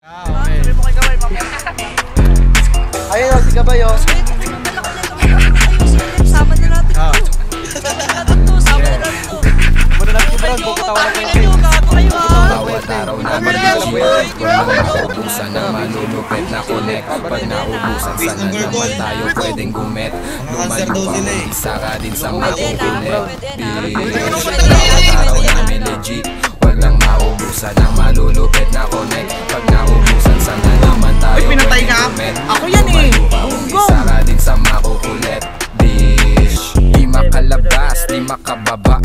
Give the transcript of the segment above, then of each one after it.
Okay. Ayun o, si Gabay o. Sama na natin to. Sama na natin to. Muna natin yung brand, bukatawa na kayo. Bawat araw namin legit, walang maubusan ng malulupit na connect. Pag naubusan, sana naman tayo pwedeng gumet. Lumayo pa, isa ka din sa makukulit. Bawat araw namin legit, walang maubusan ng malulupit na connect. Pag naubusan, sana naman tayo pwedeng gumet. Ako yan eh. Isa ka din sa makukulit. Bitch, di makalabas, di makababa,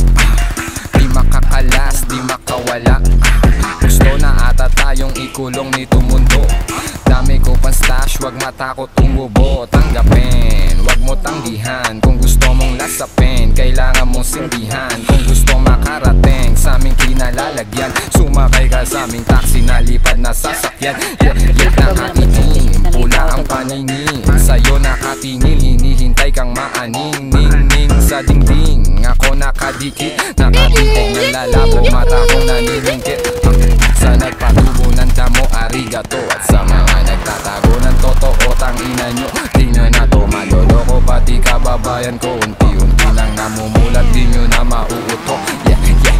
di makakalas, di makawala. Gusto na ata tayong ikulong nito mundo. Dami ko pang stash, wag matakot tumubo. Tanggapin, wag mo tanggihan. Kung gusto mong lasapin, kailangan mong sindihan. Kung gusto makarating sa aming kinalalagyan, sumakay ka sa aming taxi na lipad na sasakyan. Yak na aking pula ang paningin, sa'yo nakatingin, hinihintay kang maaning. Ning-ning sa dingding, ako nakadikit, nakatitig ng lalabog, mata kong nanilingkit. Sa nagpatubo ng damo, arigato. At sa mga nagtatago ng totoo, tangina nyo, di nyo na to maloloko. Pati kababayan ko, unti-unti lang namumulat, di nyo na mauuto. Yeah, yeah.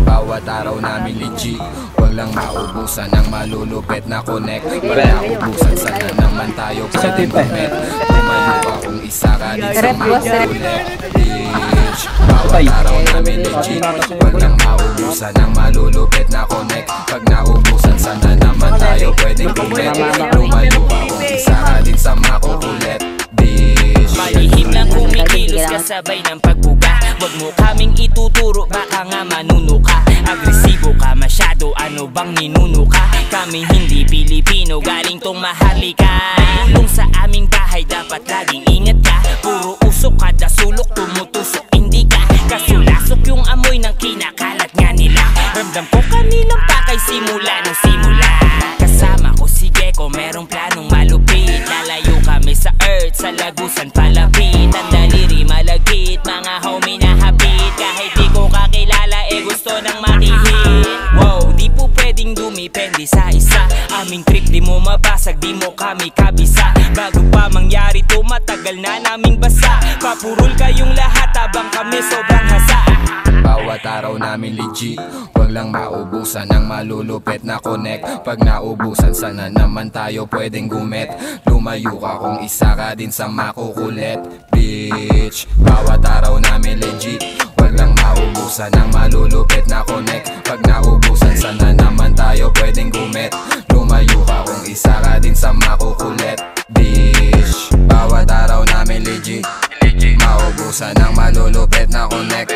Bawat araw namin legit, walang maubusan ng malulupit na connect. Pag naubusan, sana naman tayo pwedeng gumet. Tumayo pa kung isa ka din sa makukulit. Bitch, bawat araw namin legit, walang maubusan ng malulupit na connect. Pag naubusan, sana naman tayo pwedeng gumet. Tumayo pa kung isa ka din sa makukulit. Bitch, malihim lang kumikilos kasabay ng pagbuga. Huwag mo kaming ituturo, baka nga manuno ka. Agresibo ka masyado, ano bang ninuno ka? Kami hindi Pilipino, galing tong maharlika. Tulong sa aming bahay, dapat laging ingat ka. Puro usok kada sulok, tumutusok hindi ka. Kasulasok yung amoy ng kinakalat nga nila. Ramdam ko kanilang pakay simula nung simula. Kasama ko si Gecko, merong planong malupit. Lalayo kami sa earth, sa lagusan palapit. Ang daliri malagit, mga homie na habit. Kahit di ko kakilala, gusto nang makihit. Wow, di po pwedeng dumipende sa isa. Aming trip di mo mabasag, di mo kami kabisa. Bago pa mangyari to, matagal na naming basa. Papurol kayong lahat habang kami sobrang hasa. bawat araw namin legit, wag lang maubusan ng malulupit na connect. Pag naubusan, sana naman tayo pwedeng gumet. Lumayo ka kung isa ka din sa makukulit. Bitch, bawat araw namin legit, wag lang maubusan ng malulupit na connect. Pag naubusan, sana naman tayo pwedeng gumet. Lumayo ka kung isa ka din sa makukulit. Bitch, bawat araw namin legit, maubusan ng malulupit na connect.